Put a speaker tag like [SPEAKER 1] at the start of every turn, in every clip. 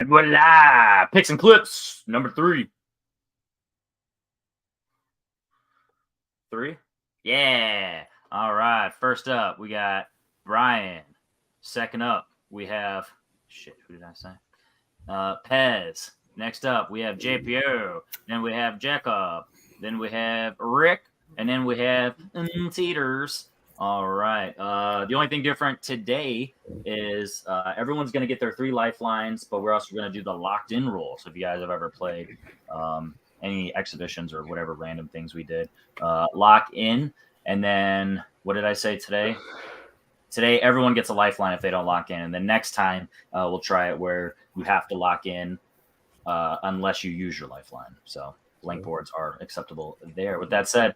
[SPEAKER 1] And voila! Picks and Clips, number 3. 3? Yeah. All right. First up, we got Brian. Second up, we have who did I say? Pez. Next up, we have JPO. Then we have Jacob. Then we have Rick. And then we have Teeters. All right. The only thing different today is everyone's going to get their 3 lifelines, but we're also going to do the locked in rule. So if you guys have ever played any exhibitions or whatever random things we did, lock in. And then what did I say today? Today, everyone gets a lifeline if they don't lock in. And then next time, we'll try it where you have to lock in unless you use your lifeline. So blank boards are acceptable there. With that said,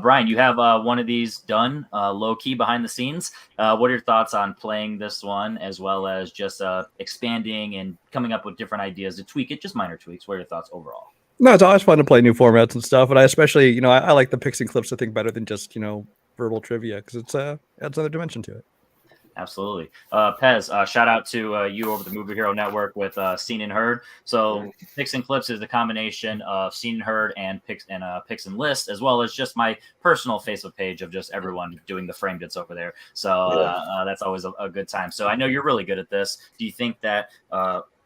[SPEAKER 1] Brian, you have one of these done low key behind the scenes. What are your thoughts on playing this one, as well as just expanding and coming up with different ideas to tweak it, just minor tweaks? What are your thoughts overall?
[SPEAKER 2] No, it's always fun to play new formats and stuff. And I especially, I like the Pics and Clips, I think, better than just, verbal trivia, because it's adds another dimension to it.
[SPEAKER 1] Absolutely. Pez, shout out to you over the Movie Hero Network with Seen and Heard. So Pics and Clips is the combination of Seen and Heard and Pics and List, as well as just my personal Facebook page of just everyone doing the frame bits over there. So that's always a good time. So I know you're really good at this. Do you think that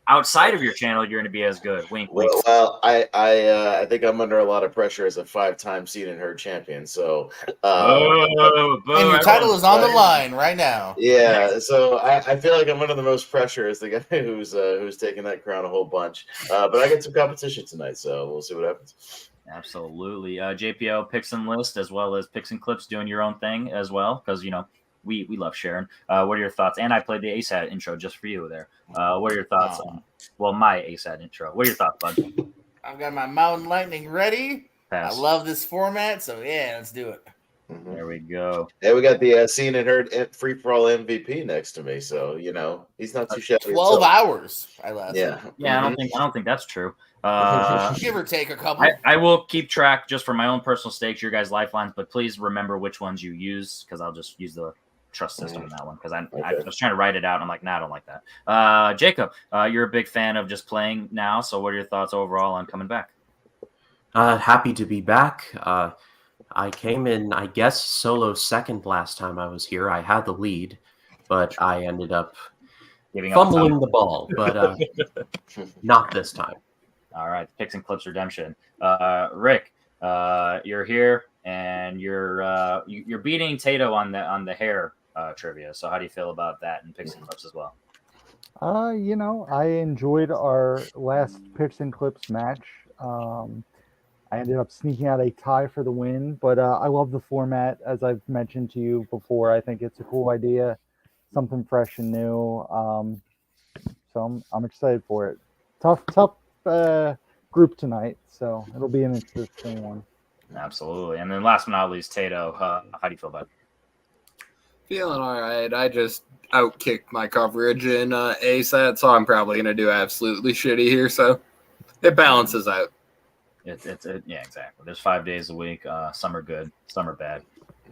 [SPEAKER 1] outside of your channel, you're going to be as good? Wink, wink.
[SPEAKER 3] Well, I think I'm under a lot of pressure as a 5-time Seen and Heard champion. So,
[SPEAKER 4] and your title is on the line right now.
[SPEAKER 3] Yeah, so I feel like I'm under the most pressure as the guy who's taking that crown a whole bunch. But I get some competition tonight, so we'll see what happens.
[SPEAKER 1] Absolutely. JPO, Pics and List, as well as Pics and Clips, doing your own thing as well, because we love sharing. What are your thoughts? And I played the ASAT intro just for you there. What are your thoughts on my ASAT intro? What are your thoughts, bud?
[SPEAKER 4] I've got my Mountain Lightning ready.
[SPEAKER 1] Pass.
[SPEAKER 4] I love this format, so yeah, let's do it.
[SPEAKER 1] There we go.
[SPEAKER 3] Yeah, we got the Seen and Heard free for all MVP next to me, so he's not too shabby.
[SPEAKER 4] 12 hours I lasted.
[SPEAKER 3] Yeah,
[SPEAKER 1] I don't think that's true.
[SPEAKER 4] Give or take a couple.
[SPEAKER 1] I will keep track just for my own personal stakes, your guys' lifelines, but please remember which ones you use, because I'll just use the trust system in that one, because I was trying to write it out and I'm like, nah, I don't like that. Jacob, you're a big fan of just playing now, so what are your thoughts overall on coming back?
[SPEAKER 5] Happy to be back. I came in, I guess, solo second last time I was here. I had the lead, but I ended up fumbling the ball, but not this time.
[SPEAKER 1] All right, Pics and Clips Redemption. Rick, you're here and you're beating Tato on the hair trivia. So how do you feel about that in Pics and Clips as well?
[SPEAKER 6] I enjoyed our last Pics and Clips match. I ended up sneaking out a tie for the win, but I love the format, as I've mentioned to you before. I think it's a cool idea, something fresh and new. So I'm excited for it. Tough group tonight, so it'll be an interesting one.
[SPEAKER 1] Absolutely. And then last but not least, Tato, how do you feel about it?
[SPEAKER 7] Feeling all right. I just outkicked my coverage in ASAT, so I'm probably going to do absolutely shitty here, so it balances out.
[SPEAKER 1] Yeah, exactly. There's 5 days a week. Some are good, some are bad.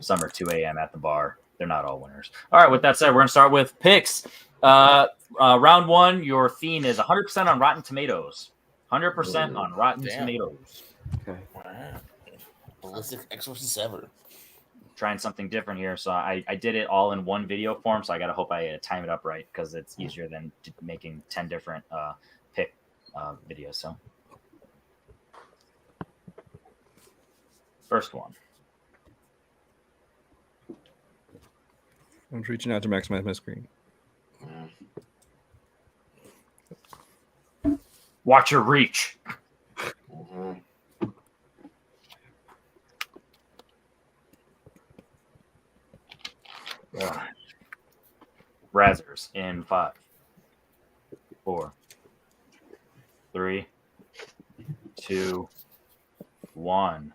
[SPEAKER 1] Some are 2 a.m. at the bar. They're not all winners. All right, with that said, we're going to start with picks. Round 1, your theme is 100% on Rotten Tomatoes. 100% on Rotten Tomatoes.
[SPEAKER 5] Okay.
[SPEAKER 4] Wow. Ballistic Exorcist ever.
[SPEAKER 1] Trying something different here. So I did it all in one video form, so I got to hope I time it up right, because it's easier than making 10 different pick videos. So first one.
[SPEAKER 2] I'm reaching out to maximize my screen.
[SPEAKER 1] Watch your reach. Razzers in 5, 4, 3, 2, 1.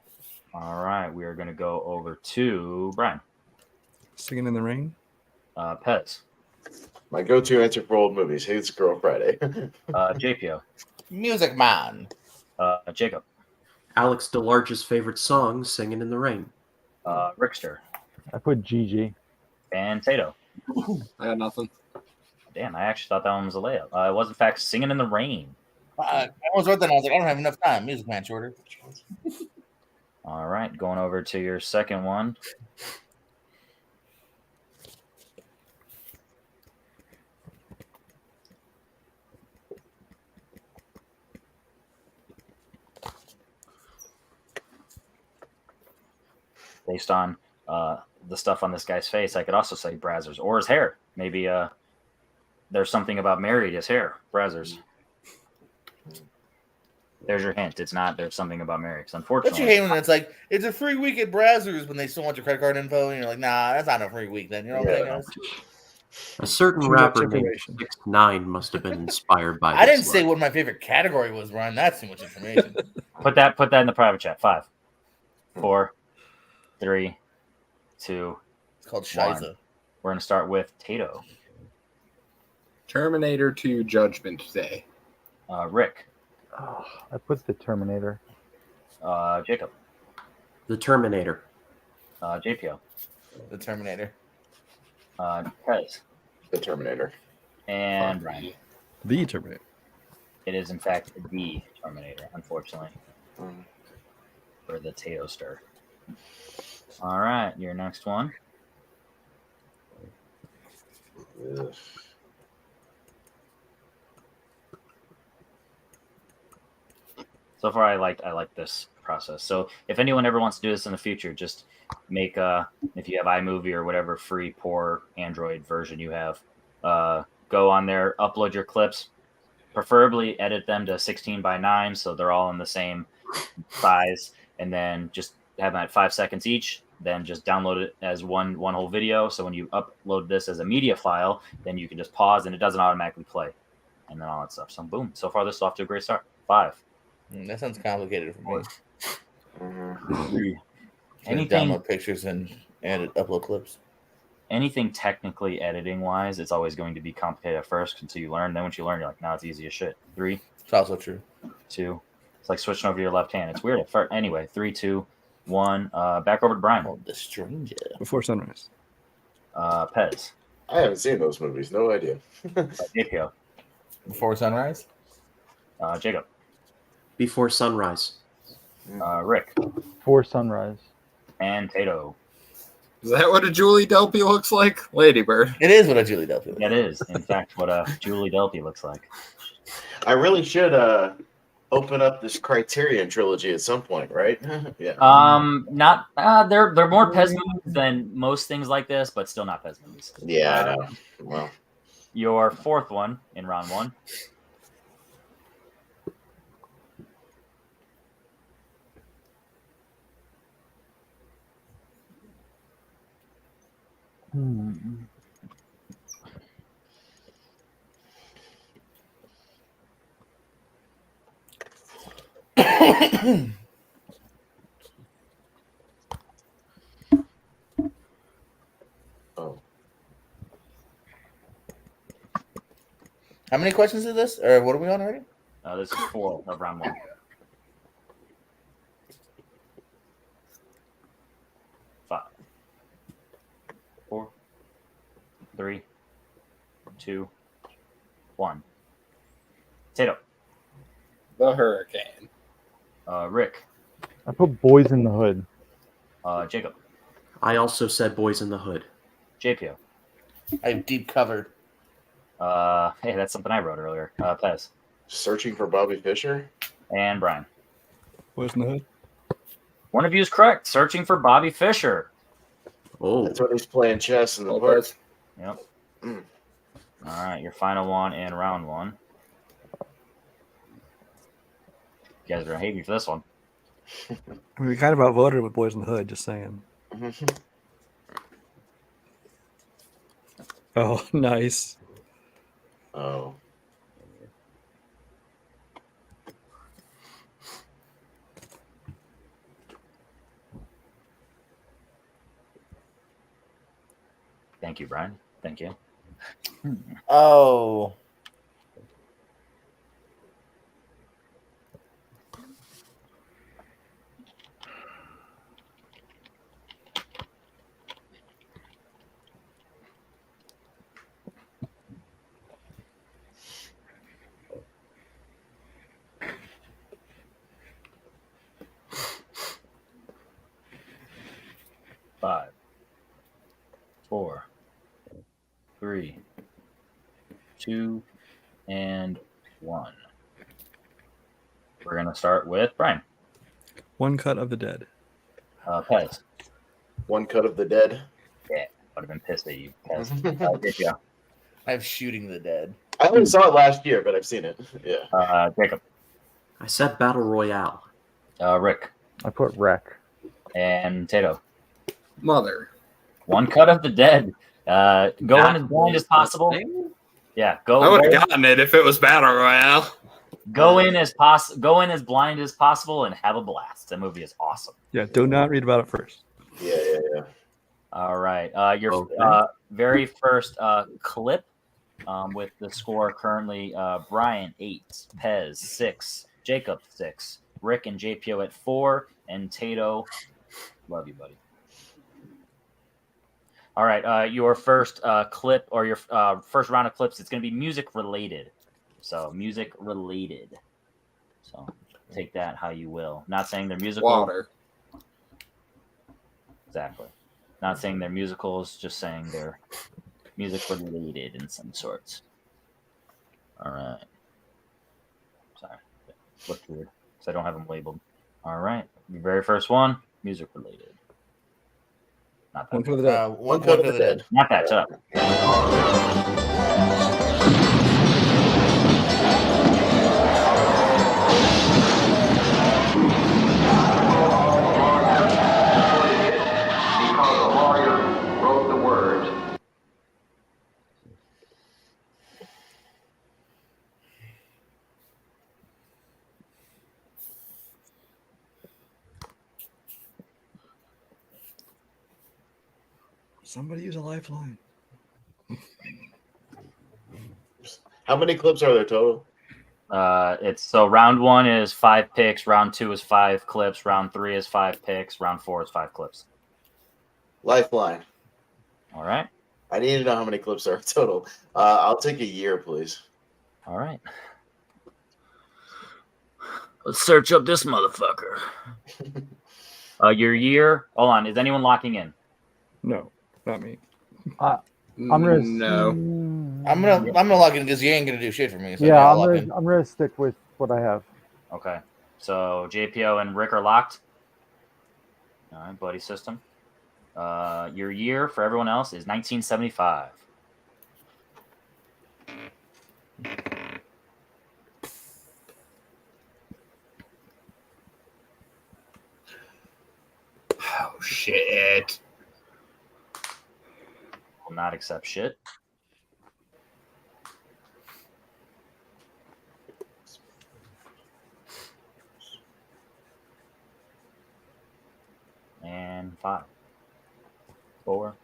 [SPEAKER 1] All right, we are going to go over to Brian.
[SPEAKER 2] Singing in the Rain.
[SPEAKER 1] Pez.
[SPEAKER 3] My go-to answer for old movies. Hey, it's Girl Friday.
[SPEAKER 1] JPO.
[SPEAKER 4] Music Man.
[SPEAKER 1] Jacob.
[SPEAKER 5] Alex DeLarge's favorite song, Singing in the Rain.
[SPEAKER 1] Rickster.
[SPEAKER 6] I put Gigi.
[SPEAKER 1] And Tato.
[SPEAKER 7] I got nothing.
[SPEAKER 1] damn, I actually thought that one was a layup. It was, in fact, Singing in the Rain.
[SPEAKER 4] I almost wrote that and I was like, I don't have enough time. Music Man shorter.
[SPEAKER 1] All right, going over to your second one. Based on the stuff on this guy's face, I could also say Brazzers or his hair. Maybe there's something about Mary, his hair. Brazzers. There's your hint. It's not. There's something about Mary. Because unfortunately,
[SPEAKER 4] Don't you hate when it's like it's a free week at Brazzers when they still want your credit card info and you're like, nah, that's not a free week. Then you know what I'm saying? Guys?
[SPEAKER 5] A certain
[SPEAKER 2] Too much
[SPEAKER 5] rapper named
[SPEAKER 2] information.
[SPEAKER 5] 6ix9ine must have been inspired by.
[SPEAKER 4] I didn't
[SPEAKER 5] this
[SPEAKER 4] say
[SPEAKER 5] line.
[SPEAKER 4] what my favorite category was, Ryan. That's too much information.
[SPEAKER 1] put that in the private chat. 5, 4, 3, 2.
[SPEAKER 4] It's called Shiza.
[SPEAKER 1] We're gonna start with Tato.
[SPEAKER 7] Terminator 2 Judgment Day.
[SPEAKER 1] Rick.
[SPEAKER 6] Oh, I put the Terminator.
[SPEAKER 1] Jacob.
[SPEAKER 5] The Terminator.
[SPEAKER 1] JPO.
[SPEAKER 4] The Terminator.
[SPEAKER 1] Pez.
[SPEAKER 3] The Terminator.
[SPEAKER 1] And Brian.
[SPEAKER 2] The Terminator.
[SPEAKER 1] It is, in fact, the Terminator, unfortunately,
[SPEAKER 3] Mm.
[SPEAKER 1] for the Tato stir. All right, your next one.
[SPEAKER 3] Ugh.
[SPEAKER 1] So far, I like this process. So if anyone ever wants to do this in the future, just make if you have iMovie or whatever free poor Android version you have, go on there, upload your clips, preferably edit them to 16:9 so they're all in the same size, and then just have them at 5 seconds each. Then just download it as one whole video. So when you upload this as a media file, then you can just pause and it doesn't automatically play, and then all that stuff. So boom. So far, this is off to a great start. 5.
[SPEAKER 4] That sounds complicated for me.
[SPEAKER 3] Mhm.
[SPEAKER 1] Anything
[SPEAKER 4] Download pictures and upload clips.
[SPEAKER 1] anything technically editing wise, it's always going to be complicated at first until you learn. Then once you learn, you're like, now it's easy as shit. 3,
[SPEAKER 4] It's also true.
[SPEAKER 1] 2. It's like switching over to your left hand. It's weird at first. Anyway, 3, 2, 1. Back over to Brian.
[SPEAKER 4] Oh, the stranger.
[SPEAKER 2] Before Sunrise.
[SPEAKER 1] Pez.
[SPEAKER 3] I haven't seen those movies. No idea.
[SPEAKER 1] JPO.
[SPEAKER 4] Before sunrise.
[SPEAKER 1] Jacob.
[SPEAKER 5] Before Sunrise.
[SPEAKER 1] Rick.
[SPEAKER 6] For Sunrise.
[SPEAKER 1] And Tato.
[SPEAKER 7] Is that what a Julie Delpy looks like? Ladybird.
[SPEAKER 4] It is what a Julie Delpy.
[SPEAKER 1] That is, in fact, what Julie Delpy looks like.
[SPEAKER 3] I really should open up this Criterion trilogy at some point, right? Yeah.
[SPEAKER 1] Not they're more Pez movies than most things like this, but still not Pez movies.
[SPEAKER 3] Yeah, I know. Well,
[SPEAKER 1] Your fourth one in round 1.
[SPEAKER 3] oh,
[SPEAKER 4] How many questions is this? Or what are we on already?
[SPEAKER 1] This is 4 of round 1. 5, 4, 3, 2, 1. Tato.
[SPEAKER 7] The Hurricane.
[SPEAKER 1] Rick.
[SPEAKER 6] I put Boys in the Hood.
[SPEAKER 1] Jacob.
[SPEAKER 5] I also said Boys in the Hood.
[SPEAKER 1] JPO.
[SPEAKER 4] I have deep covered.
[SPEAKER 1] Hey, that's something I wrote earlier. Pez.
[SPEAKER 3] Searching for Bobby Fischer.
[SPEAKER 1] And Brian.
[SPEAKER 2] Boys in the Hood.
[SPEAKER 1] One of you is correct. Searching for Bobby Fischer.
[SPEAKER 5] Oh,
[SPEAKER 3] That's when he's playing chess in the park.
[SPEAKER 7] Lopez.
[SPEAKER 1] Yep.
[SPEAKER 3] Mm.
[SPEAKER 1] All right, your final one in round 1. You guys are gonna hate me for this one.
[SPEAKER 2] I mean, we kind of outvoted with Boys in the Hood, just saying. Oh, nice.
[SPEAKER 3] Oh.
[SPEAKER 1] Thank you, Brian. Thank you.
[SPEAKER 4] Oh.
[SPEAKER 1] 5, 4, 3, 2, and 1. We're going to start with Brian.
[SPEAKER 2] One Cut of the Dead.
[SPEAKER 1] Pez.
[SPEAKER 3] One Cut of the Dead.
[SPEAKER 1] Yeah, would have been pissed at you, Pez. JPO.
[SPEAKER 4] I have Shooting the Dead.
[SPEAKER 3] I only saw it last year, but I've seen it. Yeah.
[SPEAKER 1] Jacob.
[SPEAKER 5] I said Battle Royale.
[SPEAKER 1] Rick.
[SPEAKER 6] I put Wreck.
[SPEAKER 1] And Tato.
[SPEAKER 7] Mother.
[SPEAKER 1] One Cut of the Dead. Go in as blind as possible. Yeah, go.
[SPEAKER 7] I would have gotten it if it was Battle Royale.
[SPEAKER 1] Go in as blind as possible and have a blast. That movie is awesome.
[SPEAKER 2] Yeah, do not read about it first.
[SPEAKER 3] Yeah.
[SPEAKER 1] All right. Your
[SPEAKER 5] Okay.
[SPEAKER 1] very first clip with the score currently Brian 8, Pez 6, Jacob 6, Rick and JPO at 4, and Tato. Love you, buddy. All right. Your first clip or your first round of clips, it's going to be music related. So music related. So take that how you will. Not saying they're musical.
[SPEAKER 7] Water.
[SPEAKER 1] Exactly. Not saying they're musicals, just saying they're music related in some sorts. All right. Sorry. Looked weird because I don't have them labeled. All right. Your very first one, music related. Not
[SPEAKER 2] One
[SPEAKER 1] that.
[SPEAKER 2] Cut of the Dead.
[SPEAKER 4] One Cut of the Dead.
[SPEAKER 1] Not that. Shut up.
[SPEAKER 8] Because a lawyer wrote the words.
[SPEAKER 2] Somebody use a lifeline.
[SPEAKER 3] How many clips are there total?
[SPEAKER 1] It's so round 1 is 5 picks, round 2 is 5 clips, round 3 is 5 picks, round 4 is 5 clips.
[SPEAKER 3] Lifeline.
[SPEAKER 1] All right.
[SPEAKER 3] I need to know how many clips are total. I'll take a year, please.
[SPEAKER 1] All right. Let's search up this motherfucker. Your year. Hold on. Is anyone locking in?
[SPEAKER 2] No, not me.
[SPEAKER 6] I'm gonna
[SPEAKER 7] No.
[SPEAKER 4] I'm gonna log in because you ain't gonna do shit for me. So
[SPEAKER 6] Yeah,
[SPEAKER 4] I'll log in.
[SPEAKER 6] I'm gonna stick with what I have.
[SPEAKER 1] Okay. So JPO and Rick are locked. All right, buddy system. Your year for everyone else is 1975.
[SPEAKER 7] Oh, shit.
[SPEAKER 1] Will not accept shit. And 5, 4,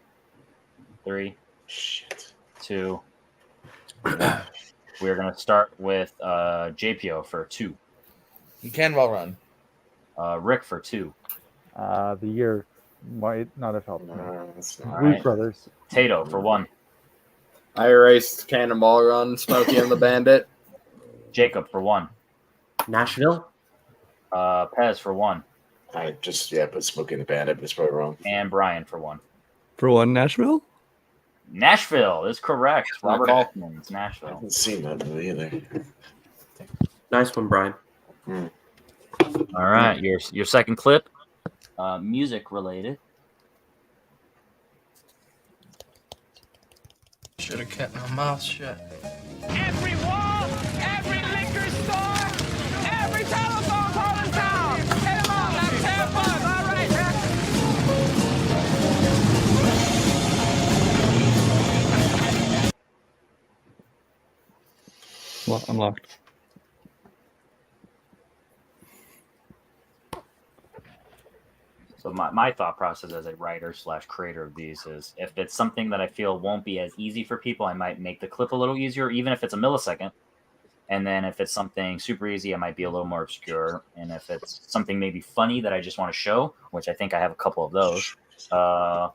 [SPEAKER 1] 3,
[SPEAKER 3] Shit.
[SPEAKER 1] 2, 1. We're gonna start with JPO for 2.
[SPEAKER 4] You can well run.
[SPEAKER 1] Rick for 2.
[SPEAKER 6] The year might not have helped me.
[SPEAKER 3] That's not
[SPEAKER 1] All
[SPEAKER 6] Blues
[SPEAKER 1] right.
[SPEAKER 6] Brothers.
[SPEAKER 1] Tato for 1.
[SPEAKER 7] I erased Cannonball Run, Smokey and the Bandit.
[SPEAKER 1] Jacob for 1.
[SPEAKER 5] Nashville?
[SPEAKER 1] Pez for 1.
[SPEAKER 3] I just put Smoking the Bandit, but it's probably wrong.
[SPEAKER 1] And Brian for 1.
[SPEAKER 2] For one, Nashville?
[SPEAKER 1] Nashville is correct. Robert
[SPEAKER 7] Okay.
[SPEAKER 1] Altman's
[SPEAKER 3] I
[SPEAKER 1] Nashville.
[SPEAKER 3] haven't seen that movie either.
[SPEAKER 5] Nice one, Brian.
[SPEAKER 1] All right, your second clip, music related.
[SPEAKER 9] Should have kept my mouth shut.
[SPEAKER 10] Every wall, every liquor store, every telephone pole in town. Hit 'em all, like 10 bucks. All right, man.
[SPEAKER 2] I'm locked.
[SPEAKER 1] So my thought process as a writer / creator of these is if it's something that I feel won't be as easy for people, I might make the clip a little easier, even if it's a millisecond. And then if it's something super easy, I might be a little more obscure. And if it's something maybe funny that I just want to show, which I think I have a couple of those. So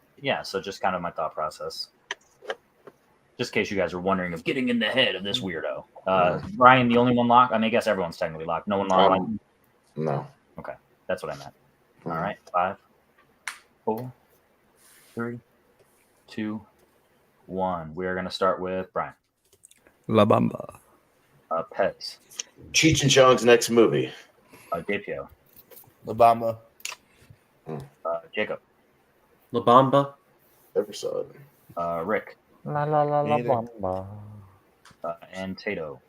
[SPEAKER 1] just kind of my thought process. Just in case you guys are wondering of getting in the head of this weirdo. Brian, the only one locked? I mean, I guess everyone's technically locked. No one locked?
[SPEAKER 3] No.
[SPEAKER 1] Okay, that's what I meant. All right, 5, 4, 3, 2, 1. We are going to start with Brian.
[SPEAKER 2] La Bamba.
[SPEAKER 1] Pez.
[SPEAKER 3] Cheech and Chong's next movie.
[SPEAKER 1] JPO.
[SPEAKER 4] La Bamba.
[SPEAKER 1] Jacob.
[SPEAKER 5] La Bamba.
[SPEAKER 3] Never saw it.
[SPEAKER 1] Rick.
[SPEAKER 6] La la la la
[SPEAKER 4] Neither.
[SPEAKER 6] bamba.
[SPEAKER 1] And Tato.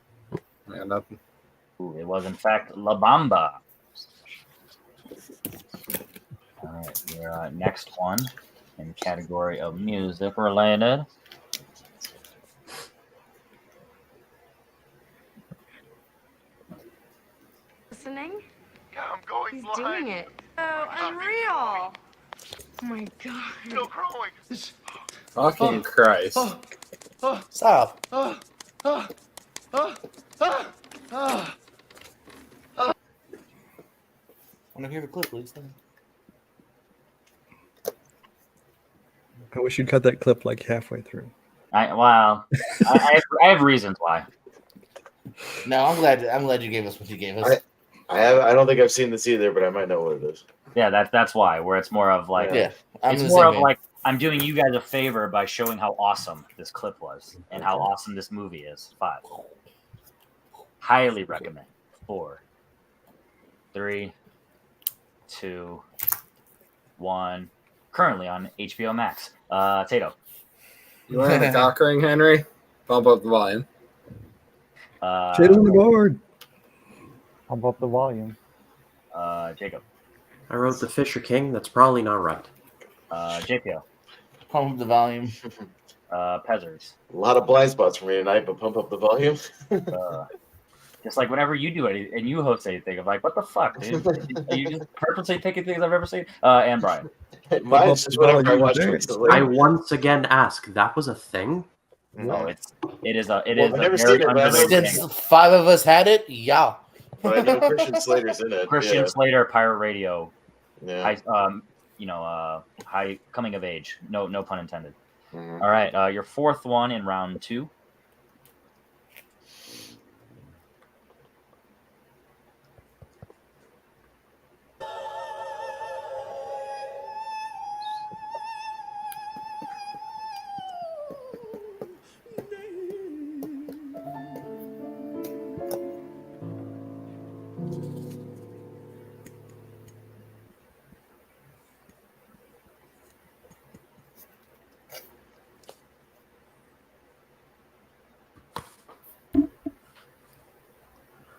[SPEAKER 7] Yeah, nothing.
[SPEAKER 1] Ooh, it was in fact La Bamba. All right, your next one in the category of music related.
[SPEAKER 11] Listening?
[SPEAKER 8] Yeah, I'm going
[SPEAKER 11] He's
[SPEAKER 8] blind.
[SPEAKER 11] doing it. Oh, unreal. Oh my god.
[SPEAKER 8] Still growing.
[SPEAKER 7] Fucking Christ.
[SPEAKER 4] Stop. Want to hear the clip, please?
[SPEAKER 2] I wish you'd cut that clip like halfway through.
[SPEAKER 1] I have reasons why.
[SPEAKER 4] No, I'm glad you gave us what you gave us.
[SPEAKER 3] I don't think I've seen this either, but I might know what it is.
[SPEAKER 1] Yeah, that's why. Where it's more of like,
[SPEAKER 4] Yeah,
[SPEAKER 1] it's more of like I'm doing you guys a favor by showing how awesome this clip was and how awesome this movie is. 5. Highly recommend. 4, 3, 2, 1. Currently on HBO Max. Tato.
[SPEAKER 7] You wearing a cock ring, Henry? Bump up the volume.
[SPEAKER 2] Shit on the board.
[SPEAKER 6] Pump up the volume.
[SPEAKER 1] Jacob.
[SPEAKER 5] I wrote The Fisher King. That's probably not right.
[SPEAKER 1] JPO.
[SPEAKER 4] Pump up the volume.
[SPEAKER 1] Pezzers.
[SPEAKER 3] A lot of blind spots for me tonight, but pump up the volume.
[SPEAKER 1] Just like whenever you do it and you host anything, I'm like, what the fuck, dude? Are you just purposely picking things I've ever seen? And Brian.
[SPEAKER 3] Mine's just whatever I watched recently.
[SPEAKER 5] I once again ask, that was a thing?
[SPEAKER 1] No, it is
[SPEAKER 3] I've
[SPEAKER 1] a
[SPEAKER 3] never
[SPEAKER 1] very
[SPEAKER 3] seen it, but I know
[SPEAKER 1] underrated
[SPEAKER 4] Since
[SPEAKER 1] thing.
[SPEAKER 4] 5 of us had it, yeah.
[SPEAKER 3] But I know Christian Slater's in it.
[SPEAKER 1] Christian
[SPEAKER 3] yeah.
[SPEAKER 1] Slater, Pirate Radio,
[SPEAKER 3] Yeah.
[SPEAKER 1] high coming of age. No pun intended.
[SPEAKER 3] Mhm.
[SPEAKER 1] All right, your fourth one in round 2.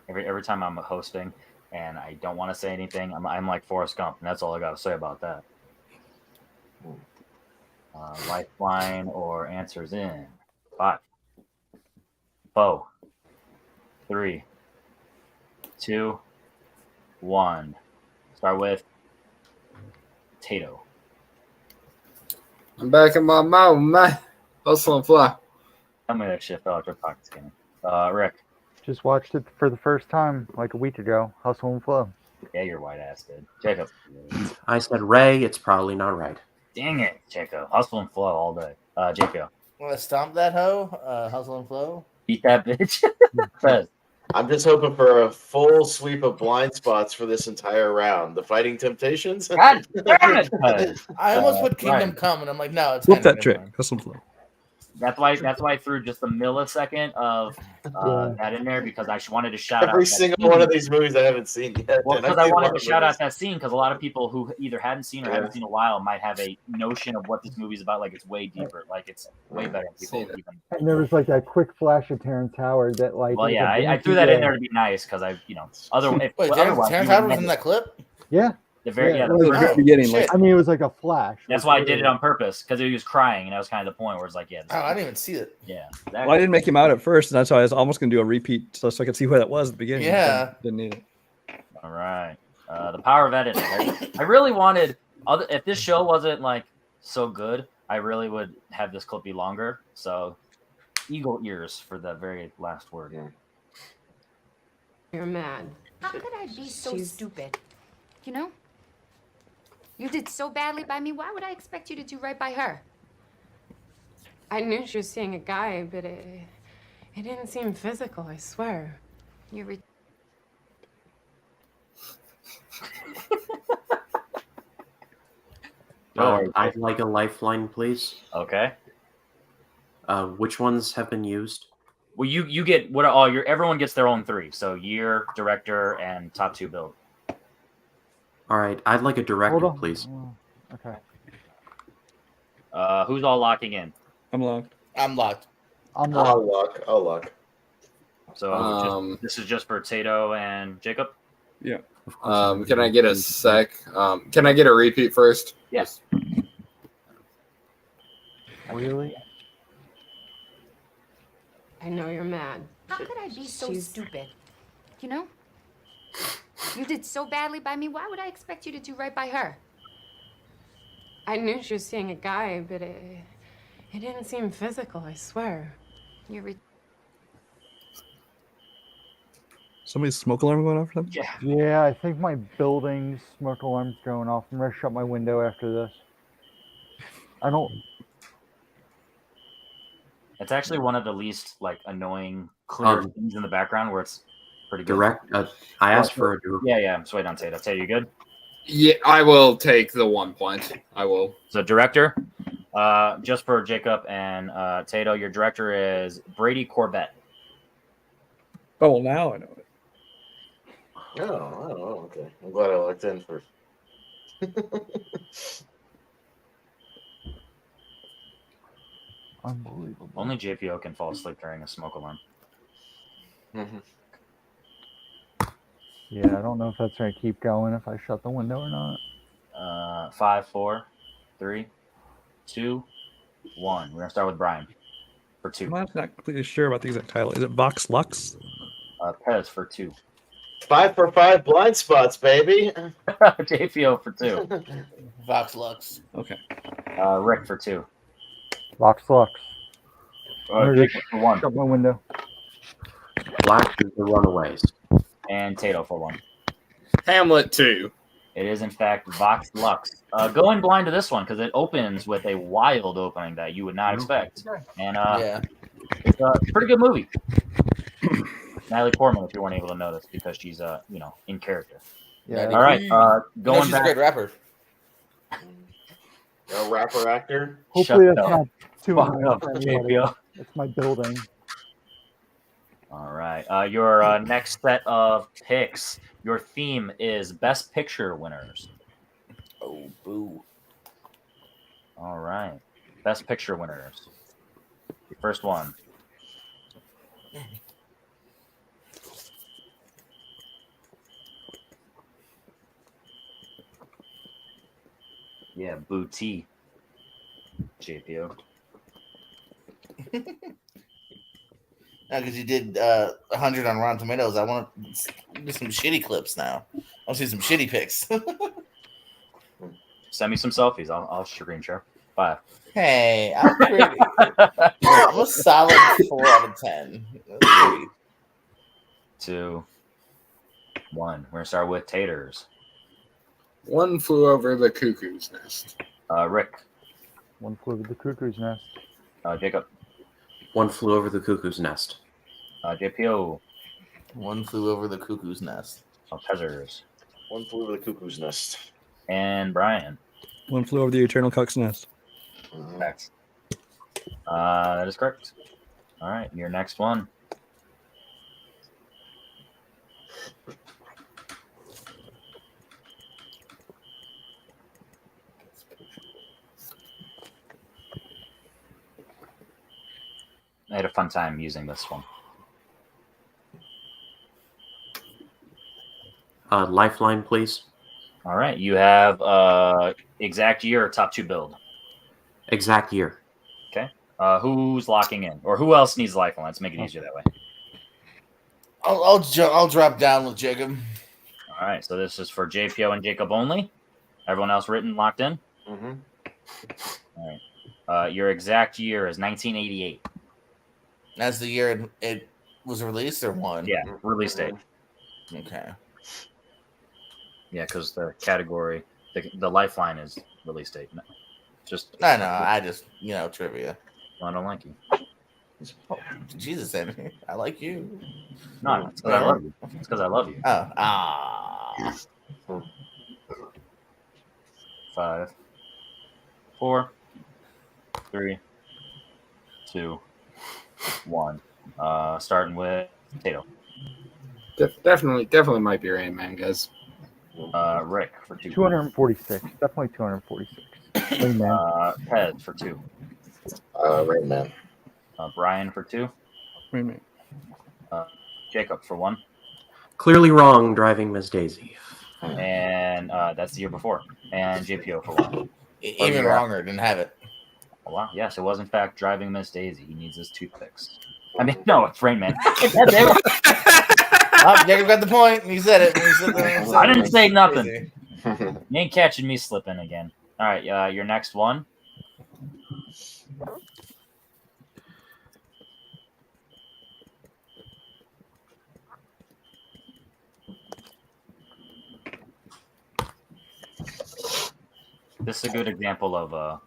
[SPEAKER 1] Every time I'm hosting and I don't want to say anything, I'm like Forrest Gump, and that's all I got to say about that. Lifeline or answers in 5, 4, 3, 2, 1. Start with Tato.
[SPEAKER 7] I'm back in my mouth, man. Hustle and fly.
[SPEAKER 1] Tell me that shit fell out your pocket skinny. Rick.
[SPEAKER 6] Just watched it for the first time like a week ago. Hustle and Flow.
[SPEAKER 1] Yeah, your white ass did. Jacob.
[SPEAKER 5] I said Ray. It's probably not right.
[SPEAKER 1] Dang it, Jacob. Hustle and flow all day. JPO.
[SPEAKER 4] Want to stomp that hoe? Hustle and Flow.
[SPEAKER 1] Beat that bitch. Fez.
[SPEAKER 3] I'm just hoping for a full sweep of blind spots for this entire round. The Fighting Temptations.
[SPEAKER 1] God damn it, Fez.
[SPEAKER 4] I almost put Kingdom
[SPEAKER 1] Right.
[SPEAKER 4] Come, and I'm like, no, it's
[SPEAKER 2] Flip
[SPEAKER 4] Henry,
[SPEAKER 2] that trick.
[SPEAKER 4] never mind.
[SPEAKER 2] Hustle and flow.
[SPEAKER 1] That's why I threw just a millisecond of that in there because I wanted to shout out
[SPEAKER 3] Every
[SPEAKER 1] that
[SPEAKER 3] single
[SPEAKER 1] scene.
[SPEAKER 3] one of these movies I haven't seen yet.
[SPEAKER 1] Well,
[SPEAKER 3] and
[SPEAKER 1] because
[SPEAKER 3] I've
[SPEAKER 1] I
[SPEAKER 3] seen
[SPEAKER 1] wanted
[SPEAKER 3] one
[SPEAKER 1] to
[SPEAKER 3] of
[SPEAKER 1] shout out
[SPEAKER 3] movies.
[SPEAKER 1] that scene because a lot of people who either hadn't seen or
[SPEAKER 3] Yeah.
[SPEAKER 1] haven't seen in a while might have a notion of what this movie's about. Like it's way deeper. Like it's way better than people
[SPEAKER 7] Seen it.
[SPEAKER 1] even.
[SPEAKER 6] And there was like that quick flash of Terrence Howard that like.
[SPEAKER 1] Well,
[SPEAKER 6] was
[SPEAKER 1] yeah,
[SPEAKER 6] a
[SPEAKER 1] I threw that in
[SPEAKER 6] yeah.
[SPEAKER 1] there to be nice because I, otherwise,
[SPEAKER 4] Wait,
[SPEAKER 1] otherwise
[SPEAKER 4] Terrence
[SPEAKER 1] you would
[SPEAKER 4] Howard was
[SPEAKER 1] never-
[SPEAKER 4] in that clip?
[SPEAKER 6] Yeah,
[SPEAKER 1] the very
[SPEAKER 6] yeah,
[SPEAKER 1] the
[SPEAKER 6] like,
[SPEAKER 1] first-
[SPEAKER 4] Oh,
[SPEAKER 2] beginning,
[SPEAKER 4] shit.
[SPEAKER 2] like
[SPEAKER 6] I mean, it was like a flash.
[SPEAKER 1] That's
[SPEAKER 6] like,
[SPEAKER 1] why I did it on purpose because he was crying and that was kind of the point where it's like, yeah, this
[SPEAKER 4] Oh, I didn't even see it.
[SPEAKER 1] yeah.
[SPEAKER 2] Well, I didn't make him out at first, and that's why I was almost going to do a repeat so I could see where that was at the beginning.
[SPEAKER 4] Yeah.
[SPEAKER 2] Didn't need it.
[SPEAKER 1] All right. The power of editing. I really wanted if this show wasn't like so good, I really would have this clip be longer. So eagle ears for the very last word.
[SPEAKER 11] You're mad.
[SPEAKER 12] How could I be so
[SPEAKER 11] She's-
[SPEAKER 12] stupid? You know? You did so badly by me. Why would I expect you to do right by her?
[SPEAKER 11] I knew she was seeing a guy, but it didn't seem physical, I swear.
[SPEAKER 12] You're
[SPEAKER 5] I'd like a lifeline, please.
[SPEAKER 1] Okay.
[SPEAKER 5] Which ones have been used?
[SPEAKER 1] Well, you get what all your everyone gets their own 3. So year, director, and top 2 build.
[SPEAKER 5] All right, I'd like a director, please.
[SPEAKER 6] Okay.
[SPEAKER 1] Who's all locking in?
[SPEAKER 2] I'm locked.
[SPEAKER 4] I'm locked.
[SPEAKER 6] I'm
[SPEAKER 3] I'll
[SPEAKER 6] locked.
[SPEAKER 3] lock.
[SPEAKER 1] So this is just for Tato and Jacob.
[SPEAKER 2] Yeah.
[SPEAKER 7] Can I get a sec? Can I get a repeat first?
[SPEAKER 1] Yes.
[SPEAKER 6] Really?
[SPEAKER 11] I know you're mad.
[SPEAKER 12] How could I be so
[SPEAKER 11] She's-
[SPEAKER 12] stupid? You know? You did so badly by me. Why would I expect you to do right by her?
[SPEAKER 11] I knew she was seeing a guy, but it didn't seem physical, I swear.
[SPEAKER 12] You're
[SPEAKER 2] Somebody's smoke alarm going off or something?
[SPEAKER 1] Yeah.
[SPEAKER 6] Yeah, I think my building's smoke alarm's going off. I'm gonna shut my window after this. I don't.
[SPEAKER 1] It's actually one of the least annoying clear things in the background where it's pretty good.
[SPEAKER 5] I asked for a
[SPEAKER 1] Yeah. I'm just waiting on Tato. Tato, you good?
[SPEAKER 7] Yeah, I will take the 1 point. I will.
[SPEAKER 1] So director, just for Jacob and Tato, your director is Brady Corbett.
[SPEAKER 2] Oh, well, now I know it.
[SPEAKER 3] Oh, okay. I'm glad I looked in first.
[SPEAKER 6] Unbelievable.
[SPEAKER 1] Only JPO can fall asleep during a smoke alarm.
[SPEAKER 6] Yeah, I don't know if that's gonna keep going if I shut the window or not.
[SPEAKER 1] 5, 4, 3, 2, 1. We're gonna start with Brian for 2.
[SPEAKER 2] I'm not completely sure about the exact title. Is it Vox Lux?
[SPEAKER 1] Pez for 2.
[SPEAKER 3] 5 for 5 blind spots, baby.
[SPEAKER 1] JPO for 2.
[SPEAKER 4] Vox Lux.
[SPEAKER 2] Okay.
[SPEAKER 1] Rick for 2.
[SPEAKER 6] Vox Lux.
[SPEAKER 1] Jacob for 1.
[SPEAKER 6] Shut my window.
[SPEAKER 5] Black is the Runaways.
[SPEAKER 1] And Tato for 1.
[SPEAKER 7] Hamlet 2.
[SPEAKER 1] It is, in fact, Vox Lux. Going blind to this one because it opens with a wild opening that you would not expect. And it's a pretty good movie. Natalie Portman, if you weren't able to notice, because she's in character.
[SPEAKER 6] Yeah.
[SPEAKER 1] All right. Going
[SPEAKER 4] she's
[SPEAKER 1] back.
[SPEAKER 4] a great rapper.
[SPEAKER 3] A rapper actor.
[SPEAKER 6] Hopefully
[SPEAKER 1] Shut
[SPEAKER 6] that's
[SPEAKER 1] the
[SPEAKER 6] not too
[SPEAKER 1] fuck
[SPEAKER 6] annoying
[SPEAKER 1] up,
[SPEAKER 6] for anybody.
[SPEAKER 1] JPO.
[SPEAKER 6] It's my building.
[SPEAKER 1] All right. Your next set of picks. Your theme is Best Picture winners.
[SPEAKER 4] Oh, boo.
[SPEAKER 1] All right. Best Picture winners. First one. Yeah, Booty. JPO.
[SPEAKER 4] Because you did 100 on Rotten Tomatoes, I want to do some shitty clips now. I want to see some shitty pics.
[SPEAKER 1] Send me some selfies. I'll screen share. 5.
[SPEAKER 4] Hey, I'm pretty. I'm a solid 4 out of 10.
[SPEAKER 1] 2, 1. We're gonna start with Taters.
[SPEAKER 7] 1 Flew Over the Cuckoo's Nest.
[SPEAKER 1] Rick.
[SPEAKER 6] 1 Flew Over the Cuckoo's Nest.
[SPEAKER 1] Jacob.
[SPEAKER 5] 1 Flew Over the Cuckoo's Nest.
[SPEAKER 1] JPO.
[SPEAKER 4] 1 Flew Over the Cuckoo's Nest.
[SPEAKER 1] Pezzers.
[SPEAKER 3] 1 Flew Over the Cuckoo's Nest.
[SPEAKER 1] And Brian.
[SPEAKER 2] 1 Flew Over the Eternal Cuck's Nest.
[SPEAKER 1] Correct. That is correct. All right, your next one. I had a fun time using this one.
[SPEAKER 5] Lifeline, please.
[SPEAKER 1] All right, you have exact year or top 2 build.
[SPEAKER 5] Exact year.
[SPEAKER 1] Okay. Who's locking in, or who else needs lifeline? Let's make it easier that way.
[SPEAKER 4] I'll drop down with Jacob.
[SPEAKER 1] All right, so this is for JPO and Jacob only. Everyone else written, locked in.
[SPEAKER 3] Mm-hmm.
[SPEAKER 1] All right. Your exact year is 1988.
[SPEAKER 4] That's the year it was released, or one?
[SPEAKER 1] Yeah, release date.
[SPEAKER 4] Okay.
[SPEAKER 1] Yeah, because the category, the lifeline is release date. No, just
[SPEAKER 4] No, I just trivia.
[SPEAKER 1] I don't like you.
[SPEAKER 4] Oh, Jesus, Henry, I like you.
[SPEAKER 1] No, it's because I love you. It's because I love you.
[SPEAKER 4] Oh,
[SPEAKER 1] 5, 4, 3, 2, 1. Starting with Tato.
[SPEAKER 7] Definitely might be Rain Man, guys.
[SPEAKER 1] Rick for 2.
[SPEAKER 6] 246. Definitely 246. Rain Man.
[SPEAKER 1] Pez for 2.
[SPEAKER 3] Rain Man.
[SPEAKER 1] Brian for 2.
[SPEAKER 2] Rain Man.
[SPEAKER 1] Jacob for 1.
[SPEAKER 5] Clearly wrong, driving Miss Daisy.
[SPEAKER 1] And that's the year before. And JPO for 1.
[SPEAKER 4] Even wronger, didn't have it.
[SPEAKER 1] Oh, wow. Yes, it was in fact driving Miss Daisy. He needs his toothpicks. I mean, no, it's Rain Man.
[SPEAKER 4] Jacob got the point. He said it.
[SPEAKER 1] I didn't say nothing. You ain't catching me slipping again. All right, your next one. This is a good example of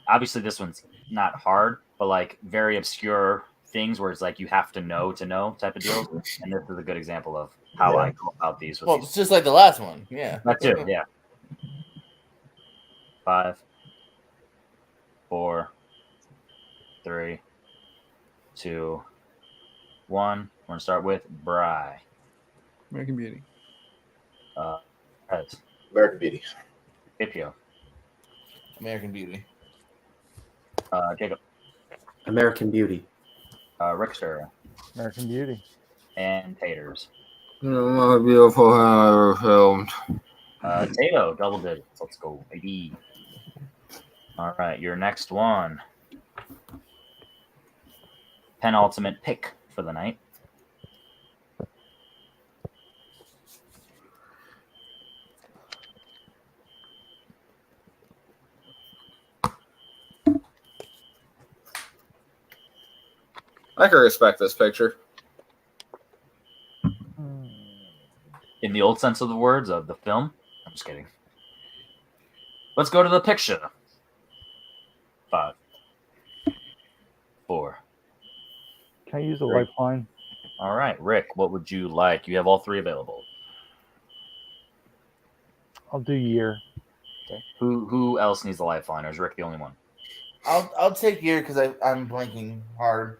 [SPEAKER 1] obviously this one's not hard, but like very obscure things where it's like you have to know type of deal. And this is a good example of how I go about these.
[SPEAKER 4] Well, it's just like the last one. Yeah.
[SPEAKER 1] That too. Yeah. 5, 4, 3, 2, 1. We're gonna start with Bry.
[SPEAKER 2] American Beauty.
[SPEAKER 1] Pez.
[SPEAKER 3] American Beauty.
[SPEAKER 1] Ipio.
[SPEAKER 4] American Beauty.
[SPEAKER 1] Jacob.
[SPEAKER 5] American Beauty.
[SPEAKER 1] Rickster.
[SPEAKER 6] American Beauty.
[SPEAKER 1] And Taters.
[SPEAKER 7] My beautiful how ever filmed.
[SPEAKER 1] Tato, double digits. Let's go, baby. All right, your next one. Penultimate pick for the night.
[SPEAKER 7] I can respect this picture.
[SPEAKER 1] In the old sense of the words of the film. I'm just kidding. Let's go to the picture. 5, 4.
[SPEAKER 6] Can I use a
[SPEAKER 1] 3.
[SPEAKER 6] lifeline?
[SPEAKER 1] All right, Rick, what would you like? You have all 3 available.
[SPEAKER 6] I'll do year.
[SPEAKER 1] Okay. Who else needs the lifeline, or is Rick the only one?
[SPEAKER 4] I'll take year because I'm blinking hard.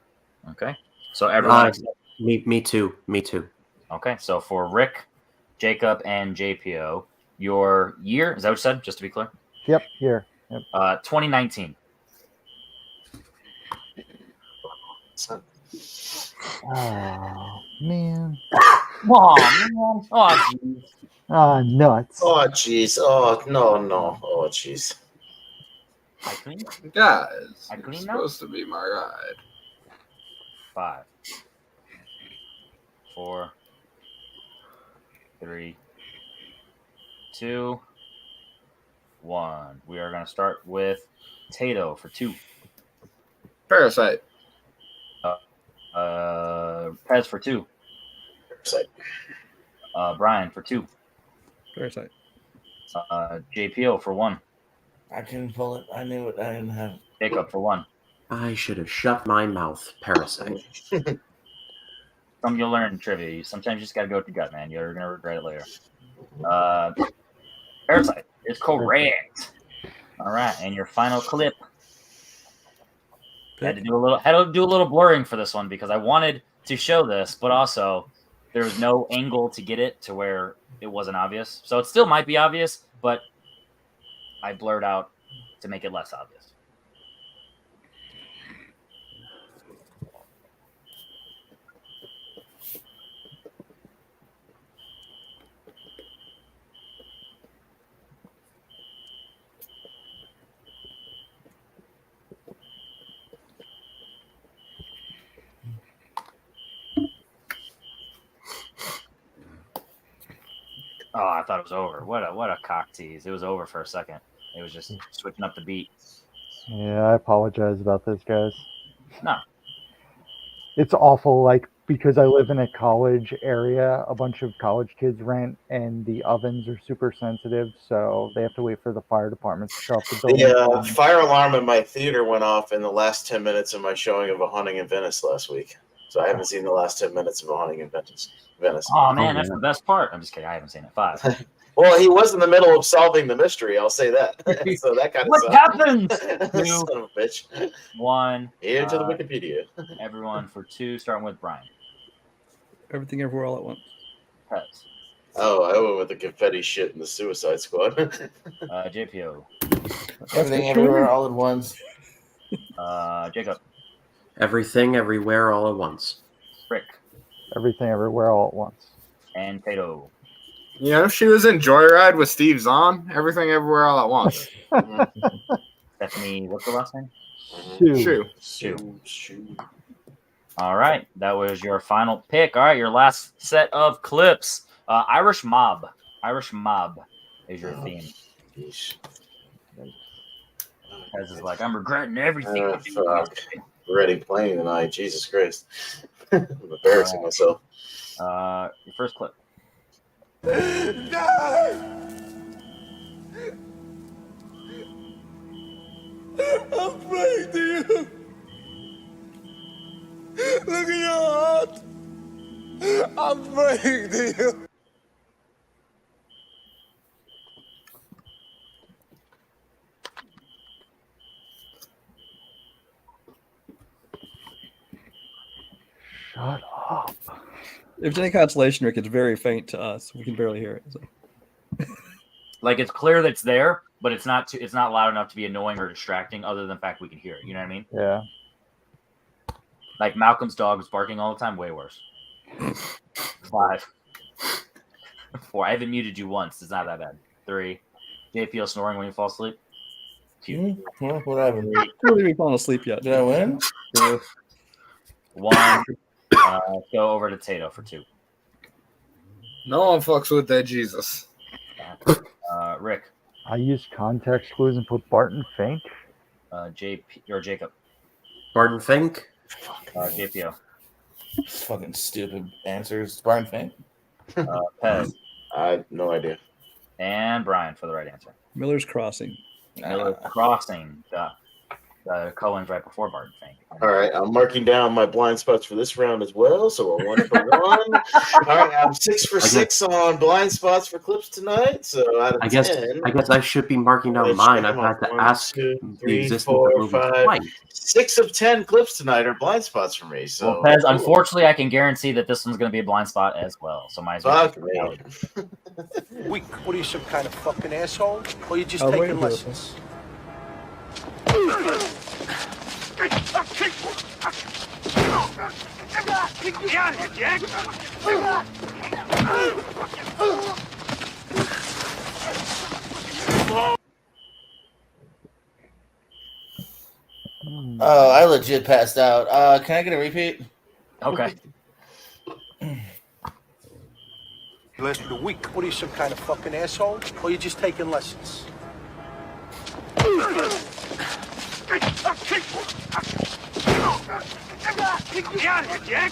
[SPEAKER 1] Okay. So everyone.
[SPEAKER 5] Me too. Me too.
[SPEAKER 1] Okay. So for Rick, Jacob, and JPO, your year is that what you said? Just to be clear.
[SPEAKER 6] Yep, year. Yep.
[SPEAKER 1] 2019.
[SPEAKER 6] Oh man.
[SPEAKER 1] Oh man. Oh jeez.
[SPEAKER 6] Ah, nuts.
[SPEAKER 3] Oh jeez. Oh no. Oh jeez.
[SPEAKER 1] I clean.
[SPEAKER 7] Guys,
[SPEAKER 1] I
[SPEAKER 7] it's
[SPEAKER 1] clean now?
[SPEAKER 7] supposed to be my ride.
[SPEAKER 1] 5, 4, 3, 2, 1. We are going to start with Tato for 2.
[SPEAKER 7] Parasite.
[SPEAKER 1] Pez for 2.
[SPEAKER 3] Parasite.
[SPEAKER 1] Brian for 2.
[SPEAKER 2] Parasite.
[SPEAKER 1] JPO for 1.
[SPEAKER 4] I couldn't pull it. I knew it. I didn't have it.
[SPEAKER 1] Jacob for 1.
[SPEAKER 5] I should have shut my mouth. Parasite.
[SPEAKER 1] Some you'll learn in trivia. Sometimes you just got to go with your gut, man. You're going to regret it later. Parasite is correct. All right, and your final clip. Had to do a little blurring for this one because I wanted to show this, but also there was no angle to get it to where it wasn't obvious. So it still might be obvious, but I blurred out to make it less obvious. Oh, I thought it was over. What a cock tease. It was over for a second. It was just switching up the beat.
[SPEAKER 6] Yeah, I apologize about this, guys.
[SPEAKER 1] No.
[SPEAKER 6] It's awful, like, because I live in a college area, a bunch of college kids rent, and the ovens are super sensitive, so they have to wait for the fire department to show up the building.
[SPEAKER 3] The fire alarm in my theater went off in the last 10 minutes of my showing of A Haunting in Venice last week. So I haven't seen the last 10 minutes of A Haunting in Venice.
[SPEAKER 1] Oh, man, that's the best part. I'm just kidding. I haven't seen it. 5,
[SPEAKER 3] Well, he was in the middle of solving the mystery. I'll say that. So that kind of
[SPEAKER 1] What happened?
[SPEAKER 3] Son of a bitch.
[SPEAKER 1] 1.
[SPEAKER 3] Here to the Wikipedia.
[SPEAKER 1] Everyone for 2, starting with Brian.
[SPEAKER 2] Everything Everywhere All at Once.
[SPEAKER 1] Pez.
[SPEAKER 3] Oh, I went with the confetti shit in the Suicide Squad.
[SPEAKER 1] JPO.
[SPEAKER 4] Everything Everywhere All at Once.
[SPEAKER 1] Jacob.
[SPEAKER 5] Everything Everywhere All at Once.
[SPEAKER 1] Rick.
[SPEAKER 6] Everything Everywhere All at Once.
[SPEAKER 1] And Tato.
[SPEAKER 7] You know, she was in Joyride with Steve Zahn. Everything Everywhere All at Once.
[SPEAKER 1] Stephanie, what's the last name?
[SPEAKER 7] Shoe.
[SPEAKER 1] All right, that was your final pick. All right, your last set of clips. Irish Mob. Irish Mob is your theme.
[SPEAKER 3] Yeesh.
[SPEAKER 1] Pez is like, I'm regretting everything.
[SPEAKER 3] Fuck. Ready playing tonight. Jesus Christ. I'm embarrassing myself.
[SPEAKER 1] Your first clip.
[SPEAKER 10] I'm praying to you. Look at your heart. I'm praying to you.
[SPEAKER 6] Shut up.
[SPEAKER 2] If it's any consolation, Rick, it's very faint to us. We can barely hear it. So.
[SPEAKER 1] Like, it's clear that it's there, but it's not loud enough to be annoying or distracting, other than the fact we can hear it. You know what I mean?
[SPEAKER 6] Yeah.
[SPEAKER 1] Like Malcolm's dog was barking all the time. Way worse. 5. 4. I haven't muted you once. It's not that bad. 3. JPL snoring when you fall asleep. 2.
[SPEAKER 4] What happened?
[SPEAKER 2] Really be falling asleep yet?
[SPEAKER 4] Did I win?
[SPEAKER 1] 2. 1. Go over to Tato for 2.
[SPEAKER 7] No one fucks with that Jesus.
[SPEAKER 1] Rick.
[SPEAKER 6] I used context clues and put Barton Fink.
[SPEAKER 1] JP or Jacob.
[SPEAKER 5] Barton Fink.
[SPEAKER 1] JPO.
[SPEAKER 4] Fucking stupid answers. Barton Fink.
[SPEAKER 1] Pez.
[SPEAKER 3] I have no idea.
[SPEAKER 1] And Brian for the right answer.
[SPEAKER 2] Miller's Crossing.
[SPEAKER 1] Miller's Crossing. Cohen's right before Barton Fink.
[SPEAKER 3] All right, I'm marking down my blind spots for this round as well, so we're 1 for 1. All right, I'm 6 for 6 on blind spots for clips tonight. So out of
[SPEAKER 5] I guess
[SPEAKER 3] 10,
[SPEAKER 5] I should be marking down mine. I've had to ask the existence of movies twice.
[SPEAKER 3] 6 of 10 clips tonight are blind spots for me. So,
[SPEAKER 1] well, Pez, unfortunately, I can guarantee that this one's going to be a blind spot as well. So might as well.
[SPEAKER 3] Fuck me.
[SPEAKER 13] Weak. What are you, some kind of fucking asshole? Or you just
[SPEAKER 2] Oh,
[SPEAKER 13] taking
[SPEAKER 2] wait,
[SPEAKER 13] lessons?
[SPEAKER 10] Get out of here, Jack!
[SPEAKER 4] Oh, I legit passed out. Can I get a repeat?
[SPEAKER 1] Okay.
[SPEAKER 13] Last of the week. What are you, some kind of fucking asshole? Or you just taking lessons?
[SPEAKER 10] Get out of here, Jack!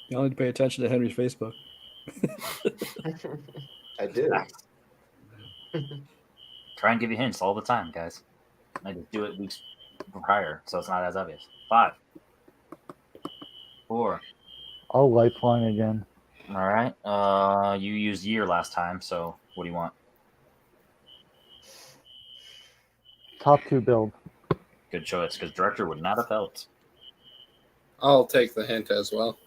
[SPEAKER 2] You only need to pay attention to Henry's Facebook.
[SPEAKER 3] I did.
[SPEAKER 1] Try and give you hints all the time, guys. I just do it weeks prior, so it's not as obvious. 5. 4.
[SPEAKER 6] I'll lifeline again.
[SPEAKER 1] All right. You used year last time, so what do you want?
[SPEAKER 6] Top 2 build.
[SPEAKER 1] Good choice, because director would not have helped.
[SPEAKER 7] I'll take the hint as well.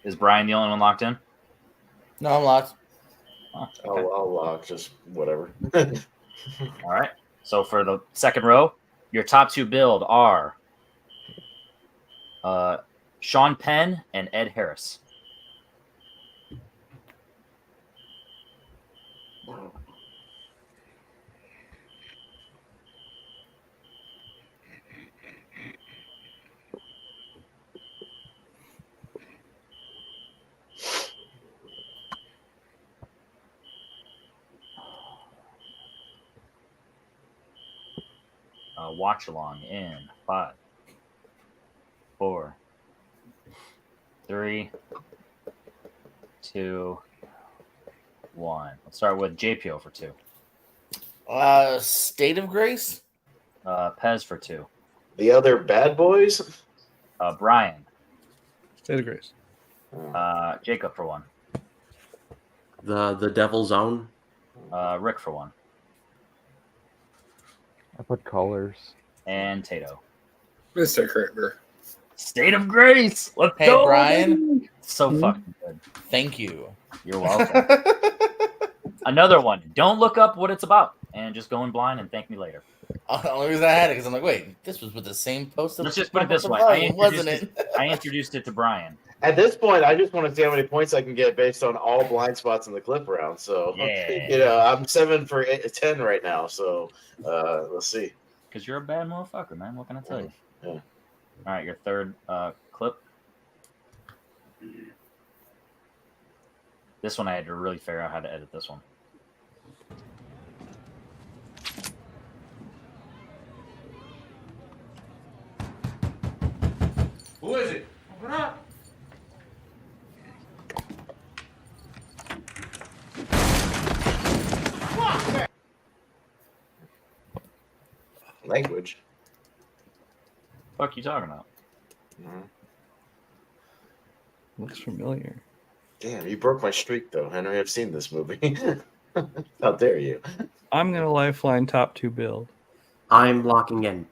[SPEAKER 1] Is Brian the only one locked in?
[SPEAKER 4] No, I'm locked.
[SPEAKER 1] Oh, okay.
[SPEAKER 3] I'll lock, just whatever.
[SPEAKER 1] All right. So for the second row, your top 2 build are Sean Penn and Ed Harris. Watch along in 5, 4, 3, 2, 1. Let's start with JPO for 2.
[SPEAKER 4] State of Grace.
[SPEAKER 1] Pez for 2.
[SPEAKER 3] The other bad boys.
[SPEAKER 1] Brian.
[SPEAKER 2] State of Grace.
[SPEAKER 1] Jacob for 1.
[SPEAKER 5] The Devil's Own.
[SPEAKER 1] Rick for 1.
[SPEAKER 6] I put Colors.
[SPEAKER 1] And Tato.
[SPEAKER 7] Mr. Kramer.
[SPEAKER 1] State of Grace. Let's
[SPEAKER 4] Hey,
[SPEAKER 1] go,
[SPEAKER 4] Brian.
[SPEAKER 1] baby. So fucking good.
[SPEAKER 4] Thank you.
[SPEAKER 1] You're welcome. Another one. Don't look up what it's about and just go in blind and thank me later.
[SPEAKER 4] The only reason I had it because I'm like, wait, this was with the same post.
[SPEAKER 1] Let's just put it this way.
[SPEAKER 4] Wasn't it?
[SPEAKER 1] I introduced it to Brian.
[SPEAKER 3] At this point, I just want to see how many points I can get based on all blind spots in the clip round. So,
[SPEAKER 1] Yeah.
[SPEAKER 3] I'm 7 for 10 right now. So, let's see.
[SPEAKER 1] Because you're a bad motherfucker, man. What can I tell you?
[SPEAKER 3] Yeah.
[SPEAKER 1] All right, your third clip. This one I had to really figure out how to edit this one.
[SPEAKER 10] Who is it? Open up.
[SPEAKER 3] Language.
[SPEAKER 1] Fuck you talking about?
[SPEAKER 2] Looks familiar.
[SPEAKER 3] Damn, you broke my streak, though. Henry, I've seen this movie. How dare you?
[SPEAKER 2] I'm gonna lifeline top 2 build.
[SPEAKER 5] I'm locking in.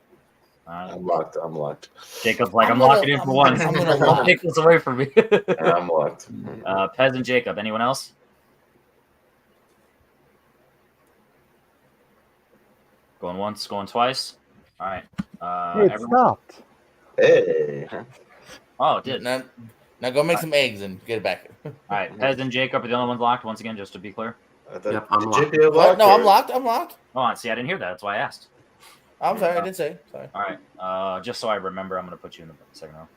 [SPEAKER 3] I'm locked. I'm locked.
[SPEAKER 1] Jacob's like, I'm locking in for 1. Don't take this away from me.
[SPEAKER 3] I'm locked.
[SPEAKER 1] Pez and Jacob. Anyone else? Going once, going twice. All right.
[SPEAKER 6] It stopped.
[SPEAKER 3] Hey.
[SPEAKER 1] Oh, it did.
[SPEAKER 4] Now go make some eggs and get it back.
[SPEAKER 1] All right. Pez and Jacob are the only ones locked. Once again, just to be clear.
[SPEAKER 5] Yep, I'm locked.
[SPEAKER 4] What? No, I'm locked. I'm locked.
[SPEAKER 1] Hold on. See, I didn't hear that. That's why I asked.
[SPEAKER 4] I'm sorry. I did say. Sorry.
[SPEAKER 1] All right. Just so I remember, I'm going to put you in the second row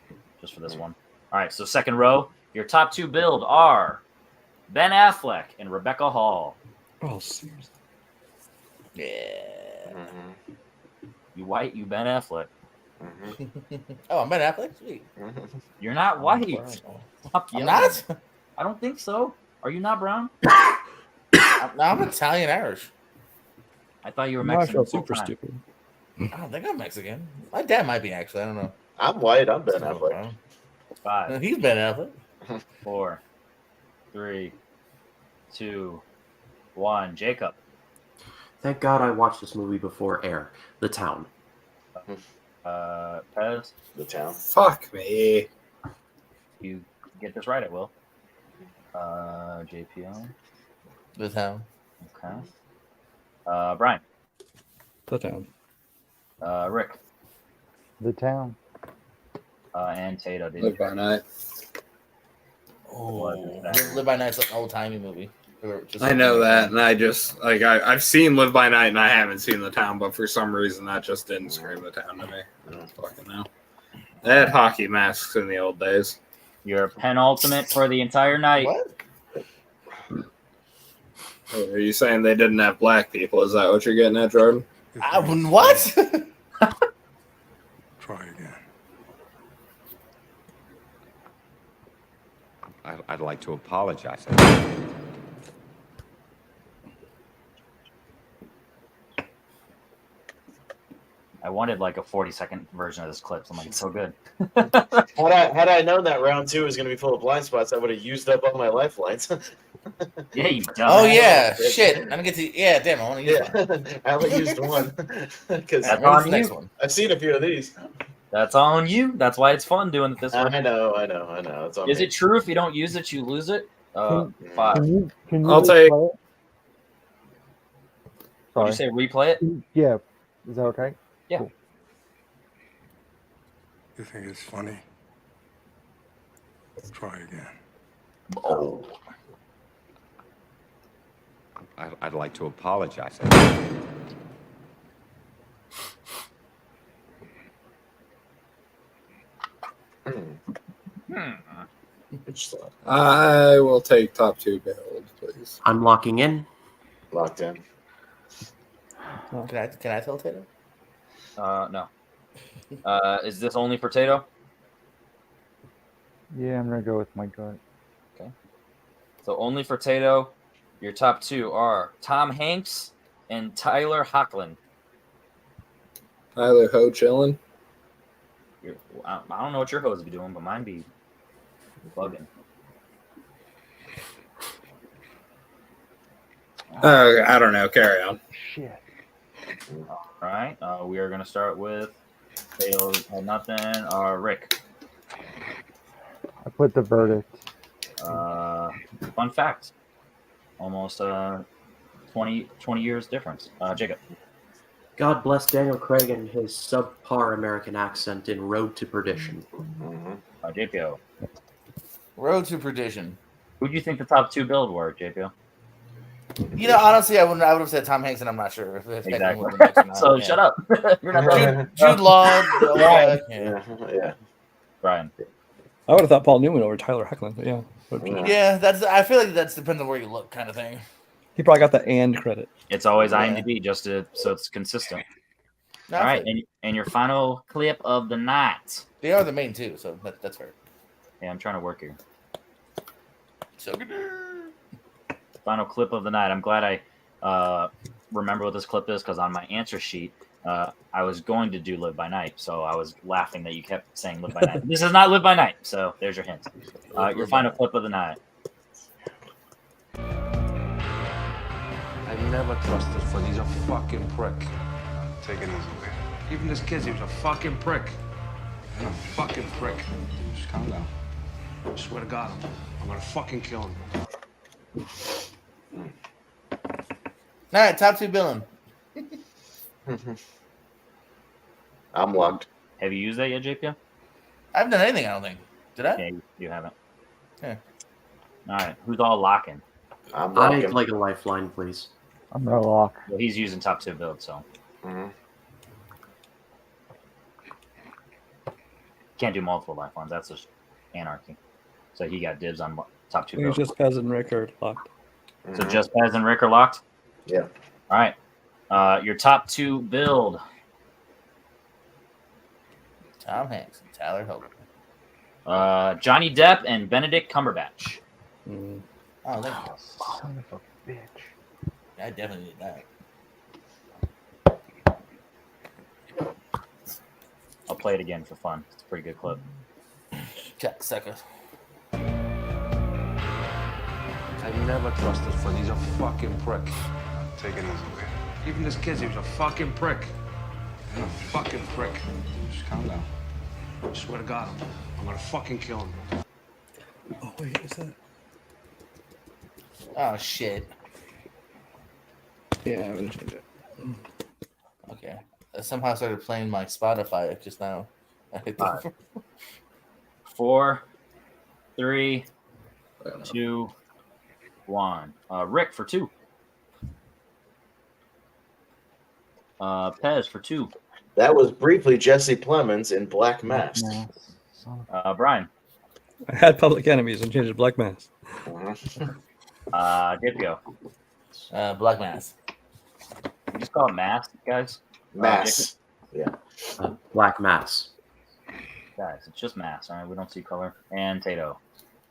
[SPEAKER 1] just for this one. All right. So second row, your top 2 build are Ben Affleck and Rebecca Hall.
[SPEAKER 2] Oh, seriously.
[SPEAKER 4] Yeah.
[SPEAKER 1] You white, you Ben Affleck.
[SPEAKER 4] Oh, I'm Ben Affleck. Sweet.
[SPEAKER 1] You're not white. Stop
[SPEAKER 4] I'm
[SPEAKER 1] yelling.
[SPEAKER 4] not.
[SPEAKER 1] I don't think so. Are you not brown?
[SPEAKER 4] No, I'm Italian Irish.
[SPEAKER 1] I thought you were
[SPEAKER 2] Now I
[SPEAKER 1] Mexican.
[SPEAKER 2] feel
[SPEAKER 1] the whole
[SPEAKER 2] super
[SPEAKER 1] time.
[SPEAKER 2] stupid.
[SPEAKER 4] I don't think I'm Mexican. My dad might be actually. I don't know.
[SPEAKER 3] I'm white. I'm Ben Affleck.
[SPEAKER 1] 5,
[SPEAKER 4] He's Ben Affleck.
[SPEAKER 1] 4, 3, 2, 1. Jacob.
[SPEAKER 5] Thank God I watched this movie before air. The Town.
[SPEAKER 1] Pez.
[SPEAKER 3] The Town.
[SPEAKER 7] Fuck me.
[SPEAKER 1] You get this right, I will. JPO.
[SPEAKER 4] The Town.
[SPEAKER 1] Okay. Brian.
[SPEAKER 2] The Town.
[SPEAKER 1] Rick.
[SPEAKER 6] The Town.
[SPEAKER 1] And Tato. Did
[SPEAKER 7] Live by night.
[SPEAKER 4] Oh, Live by Night's like an old timey movie.
[SPEAKER 7] I know that, and I just like I've seen Live by Night, and I haven't seen The Town, but for some reason that just didn't scream The Town to me. I don't fucking know. They had hockey masks in the old days.
[SPEAKER 1] Your penultimate for the entire night.
[SPEAKER 4] What?
[SPEAKER 7] Are you saying they didn't have black people? Is that what you're getting at, Jordan?
[SPEAKER 4] What?
[SPEAKER 13] Try again.
[SPEAKER 14] I'd like to apologize.
[SPEAKER 1] I wanted like a 40-second version of this clip. So I'm like, it's so good.
[SPEAKER 3] Had I known that round 2 was going to be full of blind spots, I would have used up all my lifelines.
[SPEAKER 1] Yeah, you dumb.
[SPEAKER 4] Oh yeah, shit. I don't get to. Yeah, damn. I want to use one.
[SPEAKER 3] I only used one because
[SPEAKER 1] That's on you.
[SPEAKER 4] Next one.
[SPEAKER 3] I've seen a few of these.
[SPEAKER 1] That's on you. That's why it's fun doing it this way.
[SPEAKER 3] I know. It's on
[SPEAKER 1] Is
[SPEAKER 3] me.
[SPEAKER 1] it true if you don't use it, you lose it? 5.
[SPEAKER 6] Can you
[SPEAKER 7] I'll take-
[SPEAKER 6] replay it?
[SPEAKER 1] Did you say replay it?
[SPEAKER 6] Yeah. Is that okay?
[SPEAKER 1] Yeah.
[SPEAKER 6] Cool.
[SPEAKER 13] You think it's funny? Try again.
[SPEAKER 1] Oh.
[SPEAKER 14] I'd like to apologize.
[SPEAKER 7] I will take top 2 build, please.
[SPEAKER 5] I'm locking in.
[SPEAKER 3] Locked in.
[SPEAKER 4] Can I tell Tato?
[SPEAKER 1] No. Is this only for Tato?
[SPEAKER 6] Yeah, I'm gonna go with my gut.
[SPEAKER 1] Okay. So only for Tato, your top two are Tom Hanks and Tyler Hoechlin.
[SPEAKER 7] Tyler Ho chilling.
[SPEAKER 1] I don't know what your hoes be doing, but mine be bugging.
[SPEAKER 7] I don't know. Carry on.
[SPEAKER 6] Shit.
[SPEAKER 1] All right. We are going to start with Tato had nothing. Rick.
[SPEAKER 6] I put the verdict.
[SPEAKER 1] Fun fact. Almost 20 years difference. Jacob.
[SPEAKER 5] God bless Daniel Craig and his subpar American accent in Road to Perdition.
[SPEAKER 1] JPO.
[SPEAKER 4] Road to Perdition.
[SPEAKER 1] Who do you think the top two build were, JPO?
[SPEAKER 4] You know, honestly, I would have said Tom Hanks, and I'm not sure if
[SPEAKER 1] Exactly.
[SPEAKER 4] would have been
[SPEAKER 1] So shut up. You're not
[SPEAKER 4] Jude Law.
[SPEAKER 3] Yeah.
[SPEAKER 1] Brian.
[SPEAKER 2] I would have thought Paul Newman over Tyler Hoechlin, but yeah.
[SPEAKER 4] Yeah, that's. I feel like that's depends on where you look, kind of thing.
[SPEAKER 2] He probably got the and credit.
[SPEAKER 1] It's always IMDb just so it's consistent. All right, and your final clip of the night.
[SPEAKER 4] They are the main two, so that's fair.
[SPEAKER 1] Yeah, I'm trying to work here.
[SPEAKER 4] So
[SPEAKER 1] final clip of the night. I'm glad I remember what this clip is because on my answer sheet, I was going to do Live by Night, so I was laughing that you kept saying Live by Night. This is not Live by Night, so there's your hint. Your final clip of the night.
[SPEAKER 13] I never trusted Fred. He's a fucking prick. Take it easy, man. Even this kid, he was a fucking prick. And a fucking prick. Just calm down. I swear to God, I'm gonna fucking kill him.
[SPEAKER 4] All right, top two billing.
[SPEAKER 3] I'm locked.
[SPEAKER 1] Have you used that yet, JPO?
[SPEAKER 4] I haven't done anything, I don't think. Did I?
[SPEAKER 1] Yeah, you haven't.
[SPEAKER 4] Yeah.
[SPEAKER 1] All right, who's all locking?
[SPEAKER 5] I'd like a lifeline, please.
[SPEAKER 6] I'm gonna lock.
[SPEAKER 1] Well, he's using top two build, so. Can't do multiple lifelines. That's just anarchy. So he got dibs on top two
[SPEAKER 2] It was
[SPEAKER 1] build.
[SPEAKER 2] just Pez and Rick are locked.
[SPEAKER 1] So just Pez and Rick are locked?
[SPEAKER 3] Yeah.
[SPEAKER 1] All right. Your top two build.
[SPEAKER 4] Tom Hanks and Tyler Hoechlin.
[SPEAKER 1] Johnny Depp and Benedict Cumberbatch.
[SPEAKER 4] Oh, thank you.
[SPEAKER 6] Son of a bitch.
[SPEAKER 4] I definitely did that.
[SPEAKER 1] I'll play it again for fun. It's a pretty good clip.
[SPEAKER 4] Sucker.
[SPEAKER 13] I never trusted Fred. He's a fucking prick. Take it easy, man. Even this kid, he was a fucking prick. And a fucking prick. Just calm down. I swear to God, I'm gonna fucking kill him.
[SPEAKER 2] Oh, wait, is that?
[SPEAKER 4] Oh, shit.
[SPEAKER 2] Yeah, I'm gonna change it.
[SPEAKER 4] Okay. I somehow started playing my Spotify just now. I hit the...
[SPEAKER 1] 4, 3, 2, 1. Rick for 2. Pez for 2.
[SPEAKER 3] That was briefly Jesse Plemons in Black Mask.
[SPEAKER 1] Brian.
[SPEAKER 2] I had Public Enemies and changed it to Black Mass.
[SPEAKER 1] Dipio.
[SPEAKER 4] Black Mass.
[SPEAKER 1] You just call it Mass, guys?
[SPEAKER 3] Mass. Yeah.
[SPEAKER 5] Black Mass.
[SPEAKER 1] Guys, it's just Mass, all right? We don't see color. And Tato.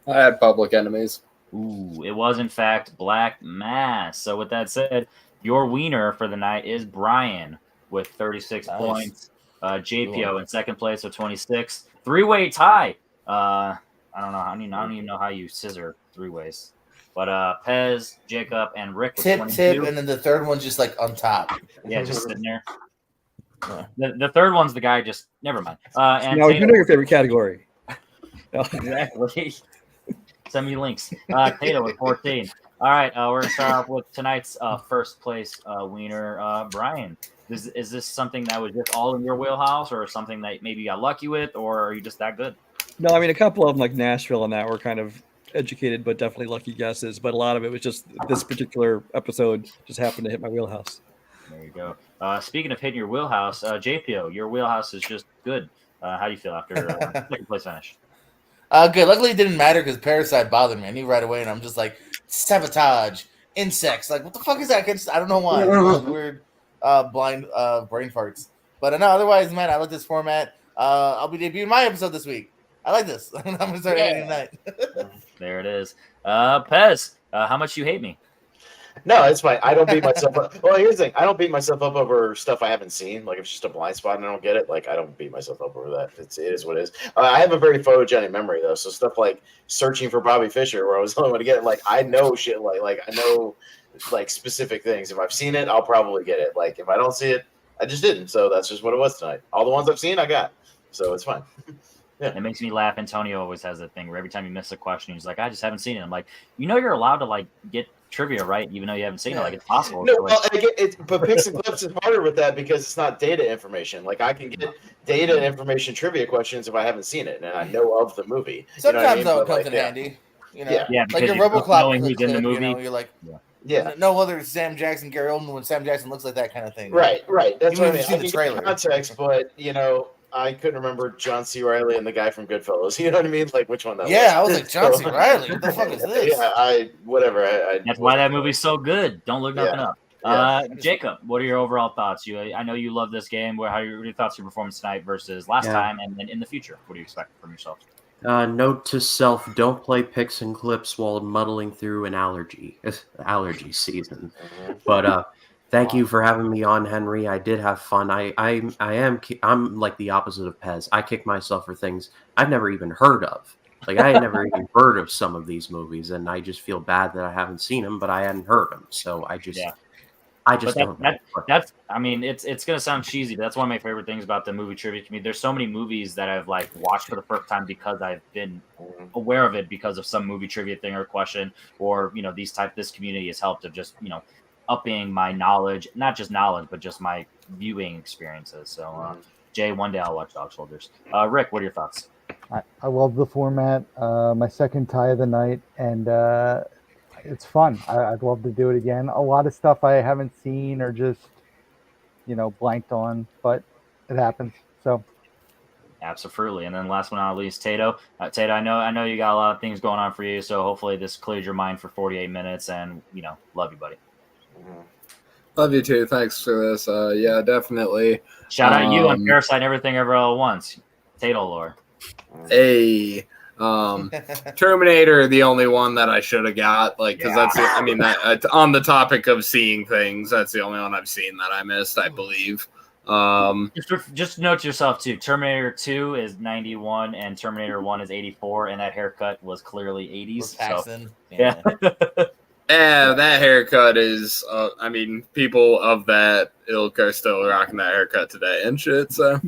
[SPEAKER 7] I had Public Enemies.
[SPEAKER 1] Ooh, it was in fact Black Mass. So with that said, your wiener for the night is Brian with 36 points. JPO in second place with 26. Three-way tie. I don't know. I don't even know how you scissor three ways. But Pez, Jacob, and Rick with 22.
[SPEAKER 4] Tip, and then the third one's just like on top.
[SPEAKER 1] Yeah, just sitting there. The third one's the guy just never mind. And
[SPEAKER 2] Now, you know your favorite category.
[SPEAKER 1] Exactly. Send me links. Tato with 14. All right, we're gonna start off with tonight's first place wiener. Brian, is this something that was just all in your wheelhouse, or something that maybe you got lucky with, or are you just that good?
[SPEAKER 2] No, I mean, a couple of them, like Nashville and that, were kind of educated but definitely lucky guesses. But a lot of it was just this particular episode just happened to hit my wheelhouse.
[SPEAKER 1] There you go. Speaking of hitting your wheelhouse, JPO, your wheelhouse is just good. How do you feel after second place finish?
[SPEAKER 4] Good. Luckily, it didn't matter because Parasite bothered me. I knew right away, and I'm just like, sabotage, insects. Like, what the fuck is that? I don't know why. Weird blind brain farts. But no, otherwise, man, I like this format. I'll be debuting my episode this week. I like this. I'm gonna start editing tonight.
[SPEAKER 1] There it is. Pez, how much you hate me?
[SPEAKER 3] No, it's fine. I don't beat myself up. Well, here's the thing. I don't beat myself up over stuff I haven't seen. Like, if it's just a blind spot and I don't get it, like, I don't beat myself up over that. It is what it is. I have a very photogenic memory, though. So stuff like searching for Bobby Fischer, where I was the only one to get it, like, I know shit. Like I know, like, specific things. If I've seen it, I'll probably get it. Like, if I don't see it, I just didn't. So that's just what it was tonight. All the ones I've seen, I got. So it's fine. Yeah.
[SPEAKER 1] It makes me laugh. Antonio always has that thing where every time you miss a question, he's like, I just haven't seen it. I'm like, you're allowed to, like, get trivia right even though you haven't seen it. Like, it's possible.
[SPEAKER 3] No,
[SPEAKER 1] So, like,
[SPEAKER 3] well, but Pics and Clips is harder with that because it's not data information. Like, I can get data information trivia questions if I haven't seen it and I know of the movie.
[SPEAKER 4] Sometimes though, it
[SPEAKER 3] But,
[SPEAKER 4] comes
[SPEAKER 3] like,
[SPEAKER 4] in handy. You know,
[SPEAKER 1] Yeah,
[SPEAKER 4] like
[SPEAKER 1] because
[SPEAKER 4] your
[SPEAKER 1] you're
[SPEAKER 4] RoboCop
[SPEAKER 1] knowing
[SPEAKER 4] clip,
[SPEAKER 1] who's in the movie.
[SPEAKER 4] You know, you're like,
[SPEAKER 3] yeah,
[SPEAKER 4] no other Sam Jackson, Gary Oldman when Sam Jackson looks like that kind of thing.
[SPEAKER 3] Right. That's
[SPEAKER 4] Even
[SPEAKER 3] what I
[SPEAKER 4] if
[SPEAKER 3] mean.
[SPEAKER 4] you've
[SPEAKER 3] I
[SPEAKER 4] seen
[SPEAKER 3] can
[SPEAKER 4] the
[SPEAKER 3] get
[SPEAKER 4] trailer.
[SPEAKER 3] context, but I couldn't remember John C. Reilly and the guy from Goodfellas. You know what I mean? Like, which one that was?
[SPEAKER 4] Yeah, I was like, John C. Reilly. What the fuck is this?
[SPEAKER 3] Yeah, whatever.
[SPEAKER 1] That's why that movie's so good. Don't look nothing up.
[SPEAKER 3] Yeah.
[SPEAKER 1] Jacob, what are your overall thoughts? I know you love this game. What are your thoughts on your performance tonight versus last time, and then in the future? What do you expect from yourself?
[SPEAKER 5] Note to self: don't play Pics and Clips while muddling through an allergy season. But thank you for having me on, Henry. I did have fun. I'm like the opposite of Pez. I kick myself for things I've never even heard of. Like, I had never even heard of some of these movies, and I just feel bad that I haven't seen them, but I hadn't heard them. So I just don't know.
[SPEAKER 1] That's I mean, it's gonna sound cheesy, but that's one of my favorite things about the movie trivia community. There's so many movies that I've like watched for the first time because I've been aware of it because of some movie trivia thing or question, or this community has helped of just upping my knowledge, not just knowledge, but just my viewing experiences. So Jay, one day I'll watch Dog Soldiers. Rick, what are your thoughts?
[SPEAKER 6] I love the format. My second tie of the night, and it's fun. I'd love to do it again. A lot of stuff I haven't seen or just blanked on, but it happens. So
[SPEAKER 1] absolutely. And then last but not least, Tato. Tato, I know you got a lot of things going on for you, so hopefully this clears your mind for 48 minutes. And love you, buddy.
[SPEAKER 7] Love you too. Thanks for this. Yeah, definitely.
[SPEAKER 1] Shout out you on Parasite and Everything Ever All at Once. Tato lore.
[SPEAKER 7] Hey. Terminator, the only one that I should have got, because that's on the topic of seeing things, that's the only one I've seen that I missed, I believe.
[SPEAKER 1] Just note to yourself too, Terminator 2 is 91 and Terminator 1 is 84, and that haircut was clearly 80s. So, yeah.
[SPEAKER 7] Yeah, that haircut is people of that ilk are still rocking that haircut today and shit, so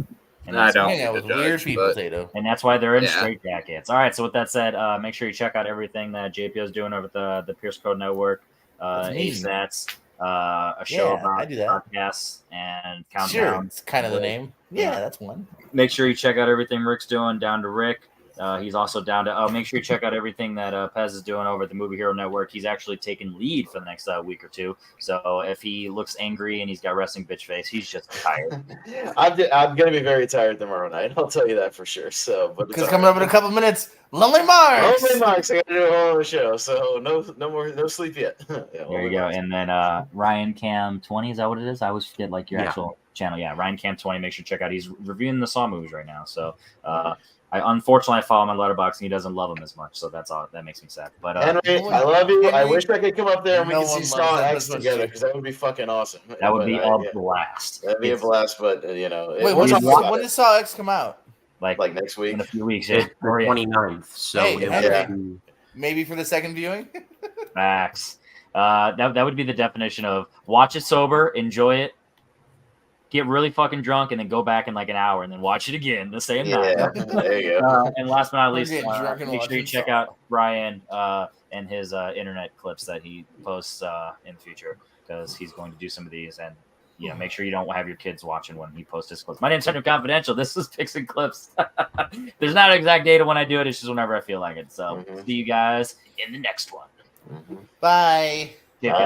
[SPEAKER 1] and
[SPEAKER 7] I don't
[SPEAKER 4] with weird people, Tato.
[SPEAKER 1] And that's why they're in straight jackets. All right, so with that said, make sure you check out everything that JPO is doing over the Pierce Code Network, ASATs, a show about podcasts and countdowns.
[SPEAKER 4] Sure, it's kind of the name. Yeah, that's one.
[SPEAKER 1] Make sure you check out everything Rick's doing, down to Rick. He's also down to make sure you check out everything that Pez is doing over at the Movie Hero Network. He's actually taking lead for the next week or two. So if he looks angry and he's got resting bitch face, he's just tired.
[SPEAKER 3] I'm gonna be very tired tomorrow night. I'll tell you that for sure. So, but
[SPEAKER 4] because coming up in a couple minutes, Lonely Marks.
[SPEAKER 3] Lonely Marks. I got to do a whole other show. So no sleep yet.
[SPEAKER 1] There you go. And then Ryan Cam 20, is that what it is? I always forget your actual channel. Yeah, Ryan Cam 20. Make sure to check out. He's reviewing the Saw movies right now. So. I follow my letterbox and he doesn't love them as much, so that makes me sad. But
[SPEAKER 3] Henry, I love you. I wish I could come up there and we could see Saw X together because that would be fucking awesome.
[SPEAKER 1] That would be a blast.
[SPEAKER 3] That'd be a blast, but
[SPEAKER 4] wait, when does Saw X come out?
[SPEAKER 3] Like next week,
[SPEAKER 1] in a few weeks,
[SPEAKER 5] the 29th. So
[SPEAKER 4] maybe for the second viewing.
[SPEAKER 1] Max, that would be the definition of watch it sober, enjoy it. Get really fucking drunk and then go back in like an hour and then watch it again the same night.
[SPEAKER 3] There you go.
[SPEAKER 1] And last but not least, make sure you check out Brian and his internet clips that he posts in the future because he's going to do some of these. And make sure you don't have your kids watching when he posts his clips. My name's Henry Confidential. This is Pics and Clips. There's not an exact date of when I do it. It's just whenever I feel like it. So see you guys in the next one.
[SPEAKER 4] Bye.
[SPEAKER 1] Yeah.